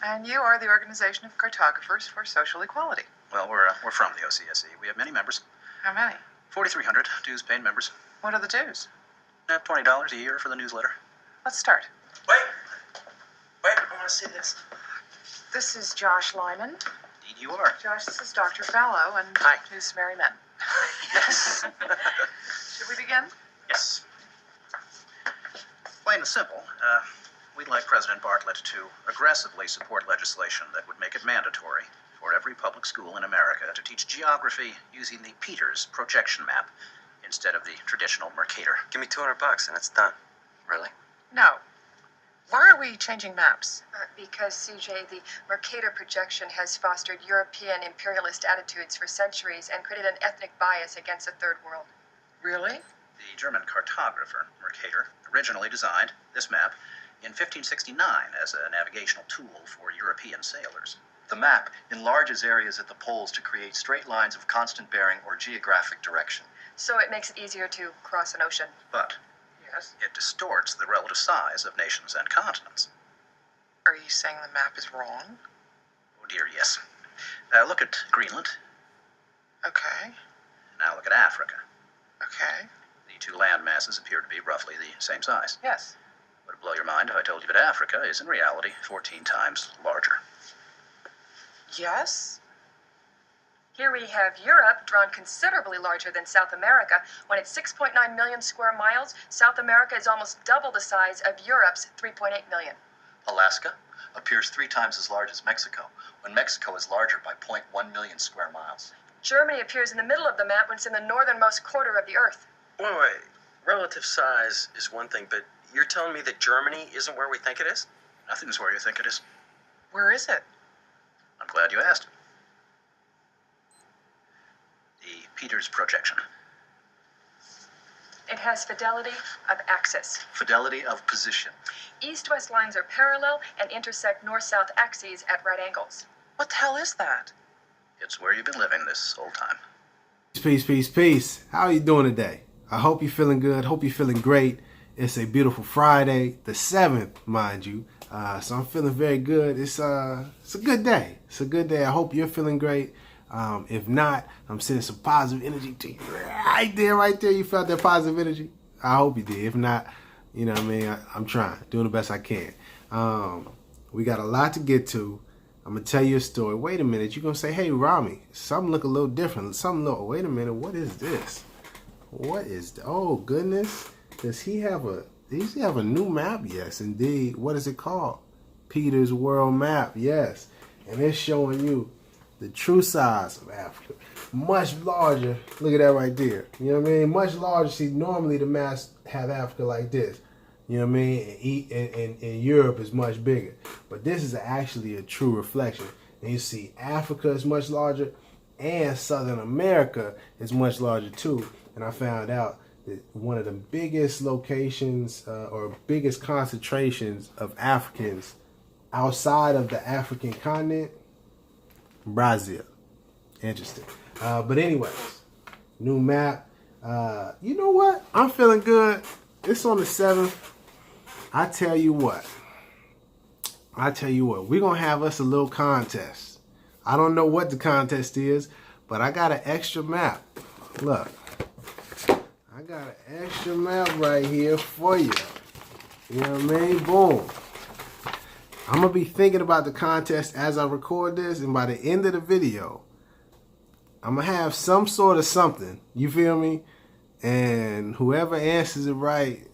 And you are the Organization of Cartographers for Social Equality. Well, we're from the OCSE. We have many members. How many? 4,300 dues-paying members. What are the dues? $20 a year for the newsletter. Let's start. Wait, I want to see this. This is Josh Lyman. Indeed you are. Josh, this is Dr. Fallow, and Hi. Who's Merry Men. Yes. Should we begin? Yes. Plain and simple, we'd like President Bartlett to aggressively support legislation that would make it mandatory for every public school in America to teach geography using the Peters projection map instead of the traditional Mercator. Give me $200 and it's done. Really? No. Why are we changing maps? Because, CJ, the Mercator projection has fostered European imperialist attitudes for centuries and created an ethnic bias against the Third World. Really? The German cartographer, Mercator, originally designed this map in 1569 as a navigational tool for European sailors. The map enlarges areas at the poles to create straight lines of constant bearing or geographic direction. So it makes it easier to cross an ocean. But Yes. it distorts the relative size of nations and continents. Are you saying the map is wrong? Oh dear, yes. Look at Greenland. Okay. Now look at Africa. Okay. The two land masses appear to be roughly the same size. Yes. Would it blow your mind if I told you that Africa is in reality 14 times larger? Yes? Here we have Europe, drawn considerably larger than South America. When it's 6.9 million square miles, South America is almost double the size of Europe's 3.8 million. Alaska appears 3 times as large as Mexico, when Mexico is larger by 0.1 million square miles. Germany appears in the middle of the map when it's in the northernmost quarter of the Earth. Wait. Relative size is one thing, but you're telling me that Germany isn't where we think it is? Nothing's where you think it is. Where is it? I'm glad you asked. The Peters projection. It has fidelity of axis. Fidelity of position. East-west lines are parallel and intersect north-south axes at right angles. What the hell is that? It's where you've been living this whole time. Peace. How are you doing today? I hope you're feeling good. Hope you're feeling great. It's a beautiful Friday, the 7th, mind you. So I'm feeling very good. It's a good day. It's a good day. I hope you're feeling great. If not, I'm sending some positive energy to you. Right there. You felt that positive energy? I hope you did. If not, you know what I mean? I'm trying, doing the best I can. We got a lot to get to. I'm going to tell you a story. Wait a minute. You're going to say, hey, Rami, something look a little different. Wait a minute. What is this? Oh, goodness. Does he have a new map? Yes, indeed. What is it called? Peters World Map. Yes. And it's showing you the true size of Africa. Much larger. Look at that right there. You know what I mean? Much larger. See, normally the maps have Africa like this. You know what I mean? And Europe is much bigger. But this is actually a true reflection. And you see Africa is much larger and Southern America is much larger too. And I found out that one of the biggest locations or biggest concentrations of Africans outside of the African continent, Brazil. Interesting. But anyways, new map. You know what? I'm feeling good. It's on the 7th. I tell you what. We're going to have us a little contest. I don't know what the contest is, but I got an extra map. Look. I got an extra map right here for you. You know what I mean? Boom. I'm going to be thinking about the contest as I record this, and by the end of the video, I'm going to have some sort of something. You feel me? And whoever answers it right,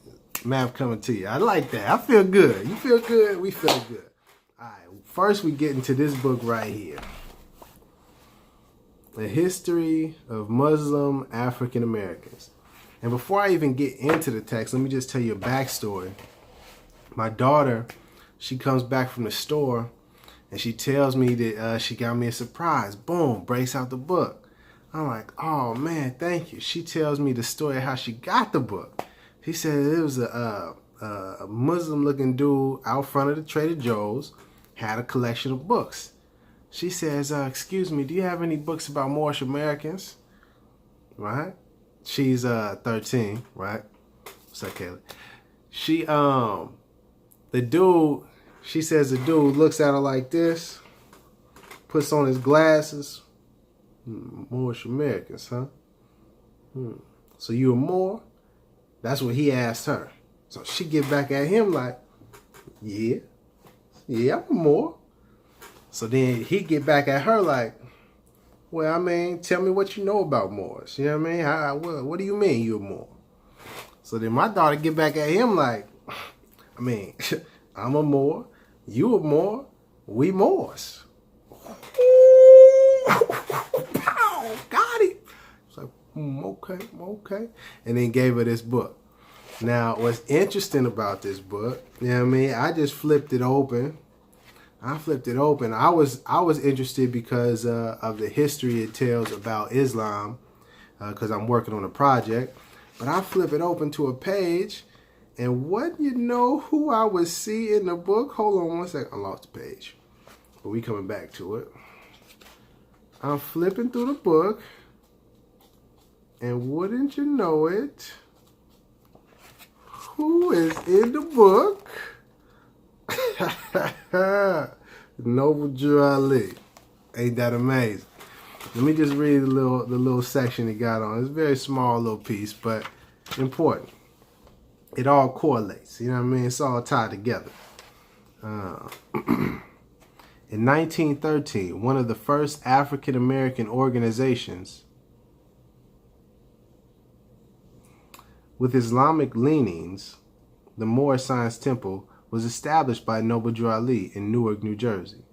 map coming to you. I like that. I feel good. You feel good? We feel good. All right. First, we get into this book right here. The History of Muslim African Americans. And before I even get into the text, let me just tell you a backstory. My daughter, she comes back from the store and she tells me that she got me a surprise. Boom, breaks out the book. I'm like, oh man, thank you. She tells me the story of how she got the book. She said it was a Muslim looking dude out front of the Trader Joe's, had a collection of books. She says, excuse me, do you have any books about Moorish Americans? Right? She's 13, right? What's up, Kayla? The dude, She says the dude looks at her like this, puts on his glasses. Moorish Americans, huh? So you a Moor? That's what he asked her. So she get back at him like, yeah, I'm a Moor. So then he get back at her like, well, I mean, tell me what you know about Moors. You know what I mean? What do you mean you a Moor? So then my daughter get back at him like, I mean, I'm a Moor, you a Moor, we Moors. Pow, got it. It's like, okay. And then gave her this book. Now, what's interesting about this book, you know what I mean? I just flipped it open. I was interested because of the history it tells about Islam, because I'm working on a project. But I flip it open to a page, and what you know who I would see in the book? Hold on one second. I lost the page. But we coming back to it. I'm flipping through the book, and wouldn't you know it, who is in the book? Noble Drew Ali. Ain't that amazing? Let me just read the little section it got on. It's a very small little piece, but important. It all correlates. You know what I mean? It's all tied together. In 1913, one of the first African American organizations with Islamic leanings, the Moorish Science Temple, was established by Noble Drew Ali in Newark, New Jersey.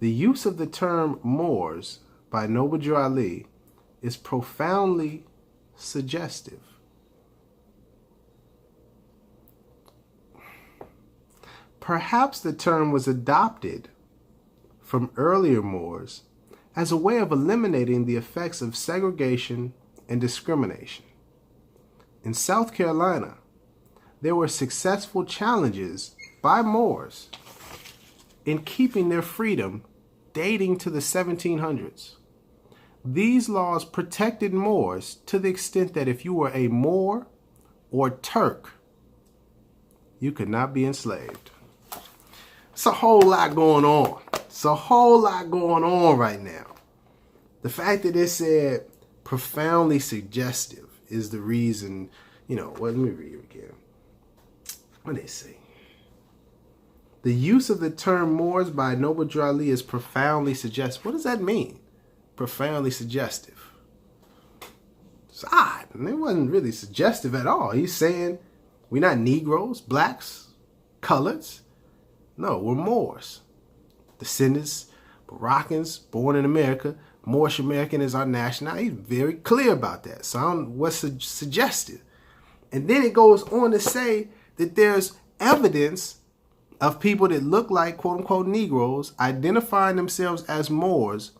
The use of the term Moors by Noble Drew Ali is profoundly suggestive. Perhaps the term was adopted from earlier Moors as a way of eliminating the effects of segregation and discrimination. In South Carolina, there were successful challenges by Moors in keeping their freedom dating to the 1700s. These laws protected Moors to the extent that if you were a Moor or Turk, you could not be enslaved. It's a whole lot going on. It's a whole lot going on right now. The fact that it said profoundly suggestive is the reason, let me read it again. What did they say? The use of the term Moors by Noble Drew Ali is profoundly suggestive. What does that mean? Profoundly suggestive. It's odd. And it wasn't really suggestive at all. He's saying we're not Negroes, blacks, coloreds. No, we're Moors. Descendants, Moroccans, born in America. Moorish American is our nationality. He's very clear about that. So what's suggestive? And then it goes on to say that there's evidence of people that look like quote-unquote Negroes identifying themselves as Moors,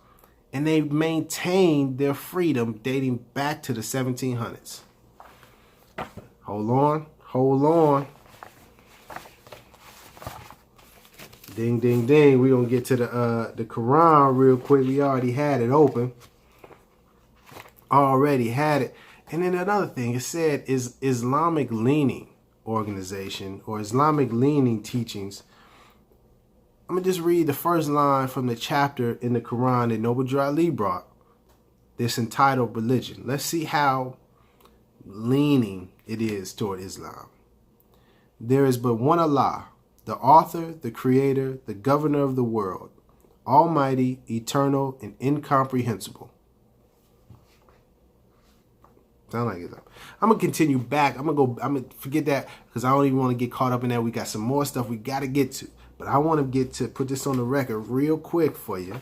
and they've maintained their freedom dating back to the 1700s. Hold on. Ding, ding, ding. We're going to get to the Quran real quick. We already had it open. And then another thing, it said is Islamic leaning organization or Islamic leaning teachings. I'm going to just read the first line from the chapter in the Quran that Noble Drew Ali brought. This entitled Religion. Let's see how leaning it is toward Islam. There is but one Allah, the author, the creator, the governor of the world, almighty, eternal, and incomprehensible. Sound like it. I'm going to continue back. I'm going to forget that because I don't even want to get caught up in that. We got some more stuff we got to get to. But I want to put this on the record real quick for you.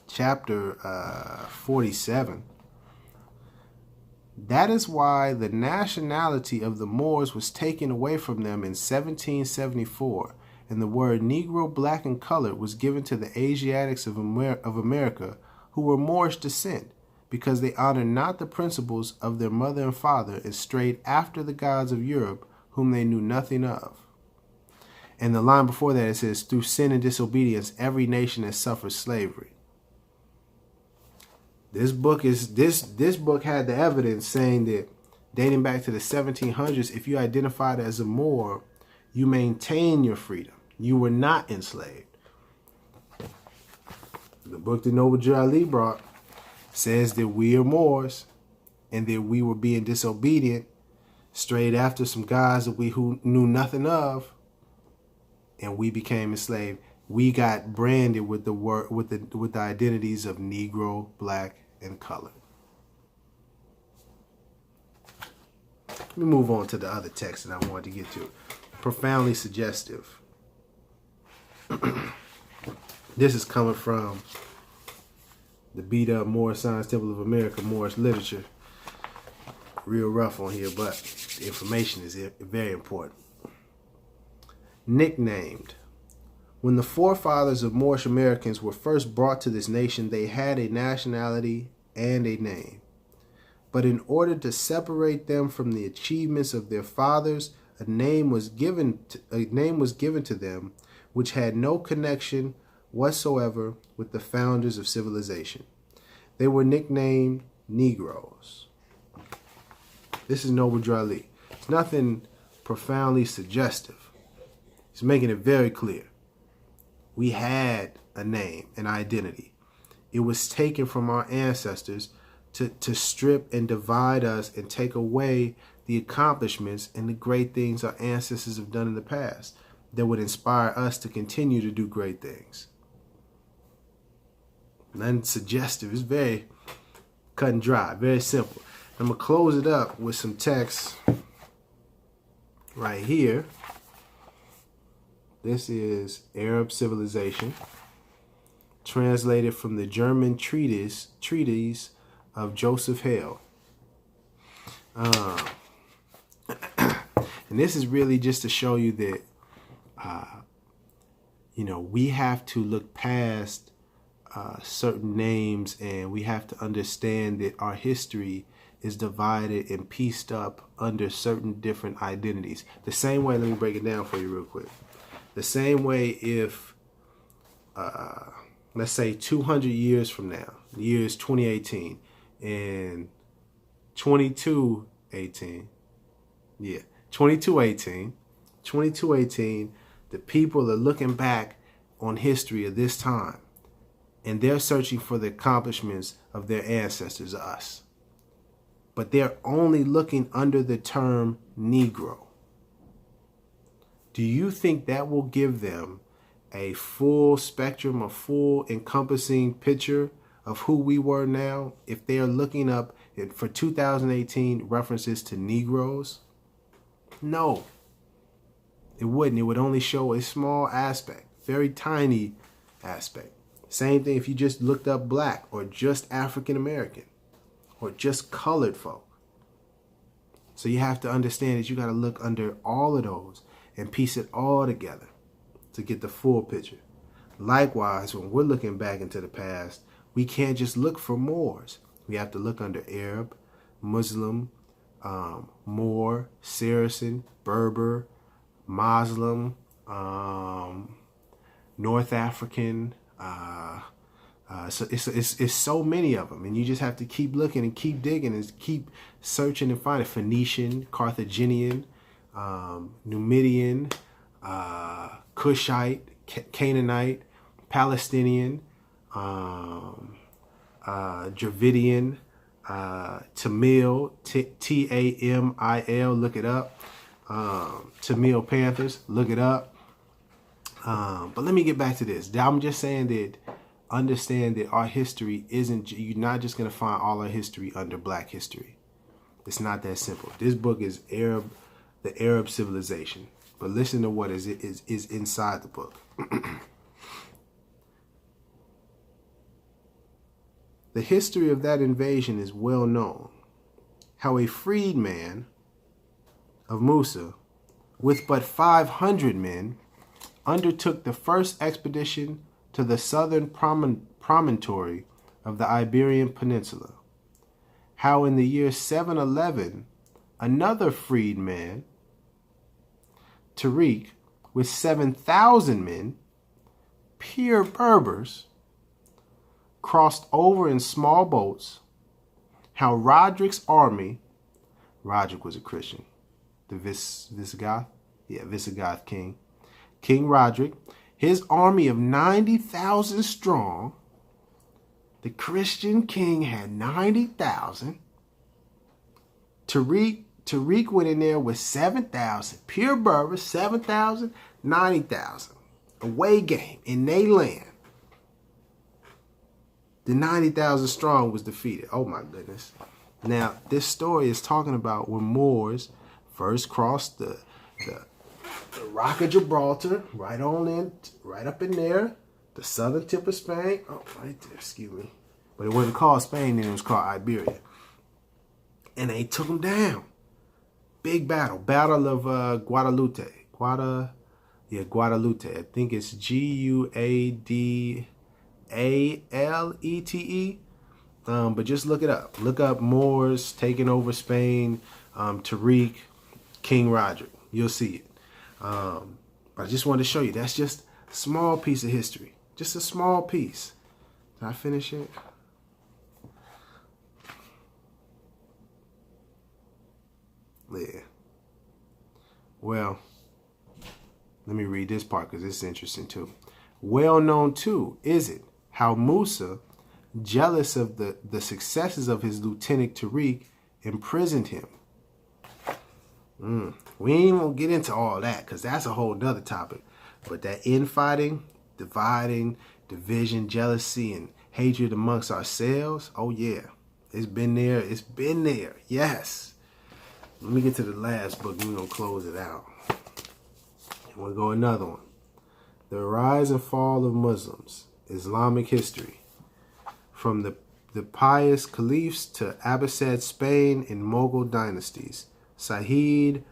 Chapter 47. That is why the nationality of the Moors was taken away from them in 1774, and the word Negro, black, and colored was given to the Asiatics of America who were Moorish descent, because they honored not the principles of their mother and father and strayed after the gods of Europe, whom they knew nothing of. And the line before that, it says, through sin and disobedience, every nation has suffered slavery. This book had the evidence saying that dating back to the 1700s, if you identified as a Moor, You maintain your freedom. You were not enslaved. The book that Noble Ali brought says that we are Moors and that we were being disobedient, strayed after some guys that who knew nothing of, and we became enslaved. We got branded with the word with the identities of Negro, Black, and colored. Let me move on to the other text that I wanted to get to. Profoundly suggestive. This is coming from the beat up Moorish Science Temple of America, Moorish literature. Real rough on here, but the information is very important. Nicknamed. When the forefathers of Moorish Americans were first brought to this nation, they had a nationality and a name. But in order to separate them from the achievements of their fathers, a name was given to them which had no connection whatsoever with the founders of civilization. They were nicknamed Negroes. This is Noble Ali. It's nothing profoundly suggestive. He's making it very clear. We had a name, an identity. It was taken from our ancestors to strip and divide us and take away the accomplishments and the great things our ancestors have done in the past that would inspire us to continue to do great things. Nothing suggestive. It's very cut and dry, very simple. I'm going to close it up with some text right here. This is Arab Civilization, translated from the German treatise of Joseph Hale. And this is really just to show you that, we have to look past certain names, and we have to understand that our history is divided and pieced up under certain different identities. The same way, let me break it down for you real quick. The same way if, let's say 200 years from now, the year is 2018, and 2218, 2218, the people are looking back on history of this time, and they're searching for the accomplishments of their ancestors, us. But they're only looking under the term Negro. Do you think that will give them a full spectrum, a full encompassing picture of who we were now if they are looking up for 2018 references to Negroes? No, it wouldn't. It would only show a small aspect, very tiny aspect. Same thing if you just looked up Black or just African American or just colored folk. So you have to understand that you got to look under all of those and piece it all together to get the full picture. Likewise, when we're looking back into the past, we can't just look for Moors. We have to look under Arab, Muslim, Moor, Saracen, Berber, Muslim, North African. So it's so many of them, and you just have to keep looking and keep digging and keep searching and finding. Phoenician, Carthaginian, Numidian, Cushite, Canaanite, Palestinian, Dravidian, Tamil, Tamil, look it up. Tamil Panthers, look it up. But let me get back to this. I'm just saying that understand that our history isn't, you're not just going to find all our history under Black history. It's not that simple. This book is the Arab Civilization. But listen to what is inside the book. The history of that invasion is well known. How a freedman of Musa, with but 500 men, undertook the first expedition to the southern promontory of the Iberian Peninsula. How in the year 711, another freedman, Tariq, with 7,000 men, pure Berbers, crossed over in small boats. How Roderick's army, Roderick was a Christian, the Visigoth, Yeah, Visigoth king. King Roderick. His army of 90,000 strong. The Christian king had 90,000. Tariq went in there with 7,000. Pure Berber, 7,000, 90,000. Away game in they land. The 90,000 strong was defeated. Oh my goodness. Now, this story is talking about when Moors first crossed the Rock of Gibraltar, right on in, right up in there, the southern tip of Spain. Oh, right there, excuse me. But it wasn't called Spain then, it was called Iberia. And they took them down. Big battle. Battle of Guadalupe. Guadalupe. I think it's Guadalete. But just look it up. Look up Moors taking over Spain, Tariq, King Roderick. You'll see it. But I just wanted to show you. That's just a small piece of history. Just a small piece. Did I finish it? Yeah. Well, let me read this part because it's interesting too. Well known too, is it, how Musa, jealous of the successes of his lieutenant Tariq, imprisoned him. We ain't gonna get into all that because that's a whole nother topic. But that infighting, dividing, division, jealousy, and hatred amongst ourselves, oh yeah. It's been there. It's been there. Yes. Let me get to the last book and we're going to close it out. And we'll go another one. The Rise and Fall of Muslims, Islamic History. From the pious caliphs to Abbasid Spain and Mughal dynasties. Sahid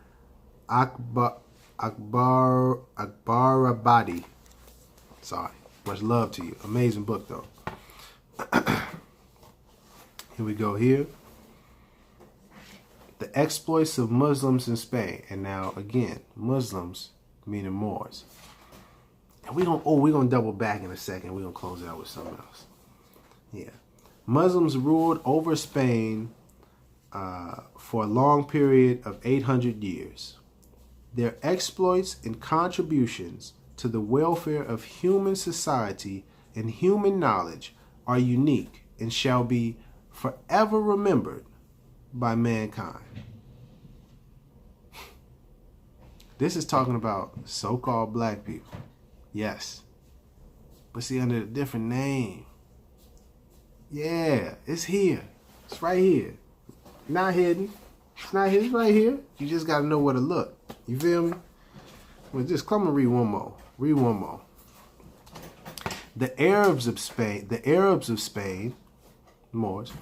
Akbarabadi. Sorry. Much love to you. Amazing book though. Here we go here. The exploits of Muslims in Spain. And now again, Muslims meaning Moors. And we're gonna double back in a second. We're gonna close it out with something else. Yeah. Muslims ruled over Spain for a long period of 800 years. Their exploits and contributions to the welfare of human society and human knowledge are unique and shall be forever remembered by mankind. This is talking about so-called black people. Yes. But see, under a different name. Yeah, it's here. It's right here. Not hidden. It's not hidden. It's right here. You just got to know where to look. You feel me? Well, just come and read one more. Read one more. The Arabs of Spain, Moors,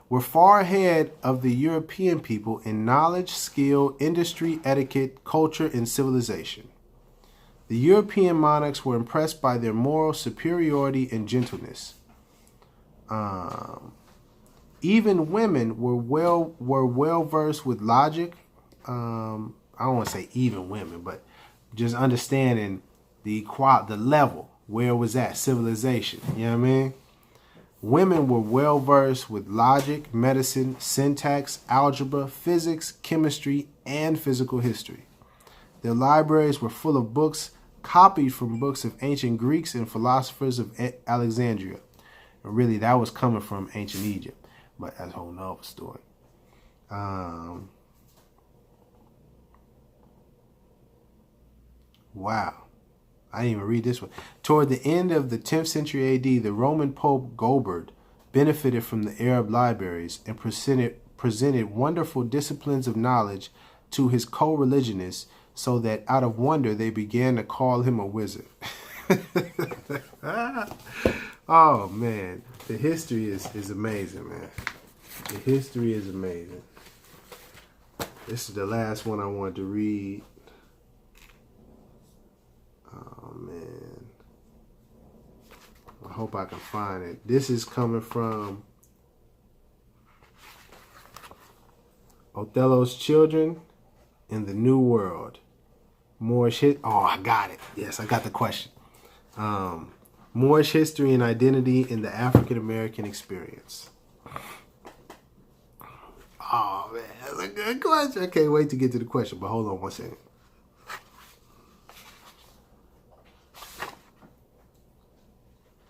were far ahead of the European people in knowledge, skill, industry, etiquette, culture, and civilization. The European monarchs were impressed by their moral superiority and gentleness. Even women were well versed with logic. I don't want to say even women, but just understanding the level where it was at, civilization. You know what I mean? Women were well versed with logic, medicine, syntax, algebra, physics, chemistry, and physical history. Their libraries were full of books copied from books of ancient Greeks and philosophers of Alexandria. And really, that was coming from ancient Egypt, but that's a whole nother story. Wow. I didn't even read this one. Toward the end of the 10th century AD, the Roman Pope Gobert benefited from the Arab libraries and presented wonderful disciplines of knowledge to his co-religionists, so that out of wonder they began to call him a wizard. Oh man, the history is amazing, man. The history is amazing. This is the last one I wanted to read. Oh man, I hope I can find it. This is coming from Othello's Children in the New World. Moorish Oh, I got it. Yes, I got the question. Moorish history and identity in the African American experience. Oh man, that's a good question. I can't wait to get to the question, but hold on one second.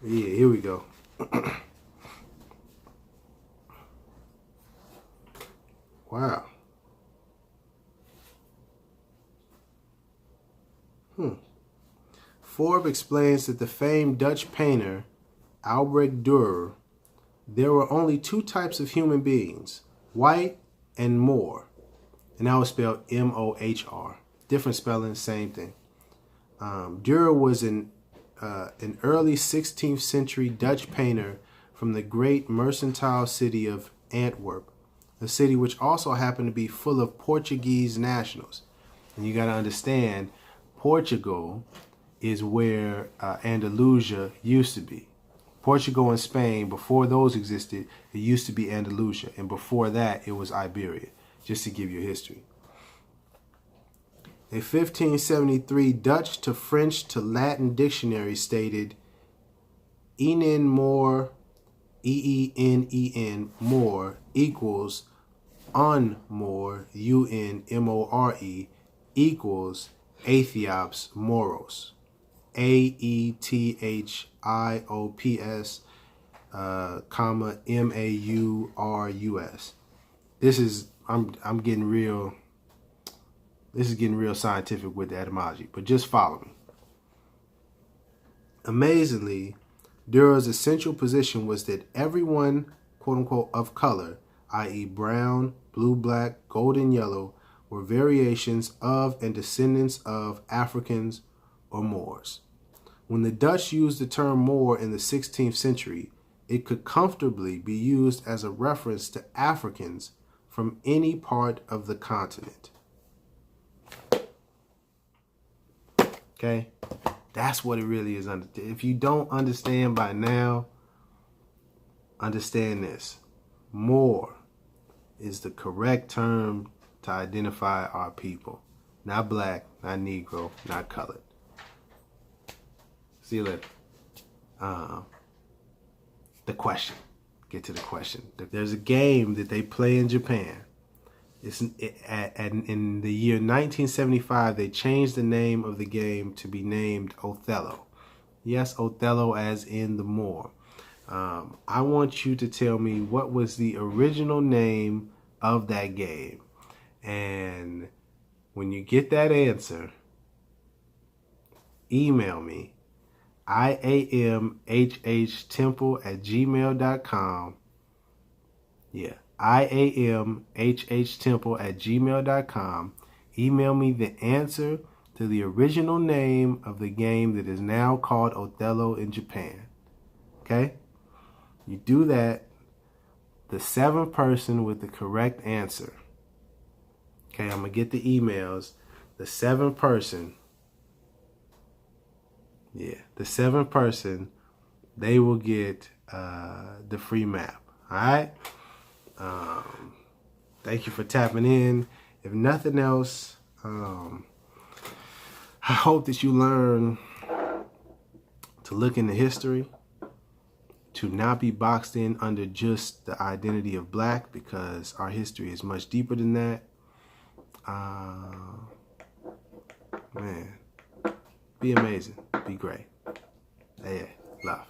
Yeah, here we go. Wow. Forbes explains that the famed Dutch painter Albrecht Dürer, there were only two types of human beings, white and Moor. And that was spelled M-O-H-R. Different spelling, same thing. Dürer was an early 16th century Dutch painter from the great mercantile city of Antwerp, a city which also happened to be full of Portuguese nationals. And you got to understand, Portugal is where Andalusia used to be. Portugal and Spain, before those existed, it used to be Andalusia. And before that, it was Iberia, just to give you history. A 1573 Dutch to French to Latin dictionary stated, Enen more, E-E-N-E-N, more, equals unmore, U-N-M-O-R-E, equals Aethiops moros. A-E-T-H-I-O-P-S, comma, M-A-U-R-U-S. I'm getting real, this is getting real scientific with the etymology, but just follow me. Amazingly, Dürer's essential position was that everyone, quote unquote, of color, i.e. brown, blue, black, gold, and yellow, were variations of and descendants of Africans or Moors. When the Dutch used the term Moor in the 16th century, it could comfortably be used as a reference to Africans from any part of the continent. Okay? That's what it really is. If you don't understand by now, understand this. Moor is the correct term to identify our people. Not black, not Negro, not colored. See you later. The question. Get to the question. There's a game that they play in Japan. In the year 1975, they changed the name of the game to be named Othello. Yes, Othello as in the Moor. I want you to tell me what was the original name of that game. And when you get that answer, email me, iamhhtemple@gmail.com. Yeah, iamhhtemple@gmail.com. Email me the answer to the original name of the game that is now called Othello in Japan. Okay? You do that, the seventh person with the correct answer. Okay, I'm going to get the emails. The seventh person, they will get the free map. All right? Thank you for tapping in. If nothing else, I hope that you learn to look into history, to not be boxed in under just the identity of black, because our history is much deeper than that. Man, be amazing, be great. Yeah, love.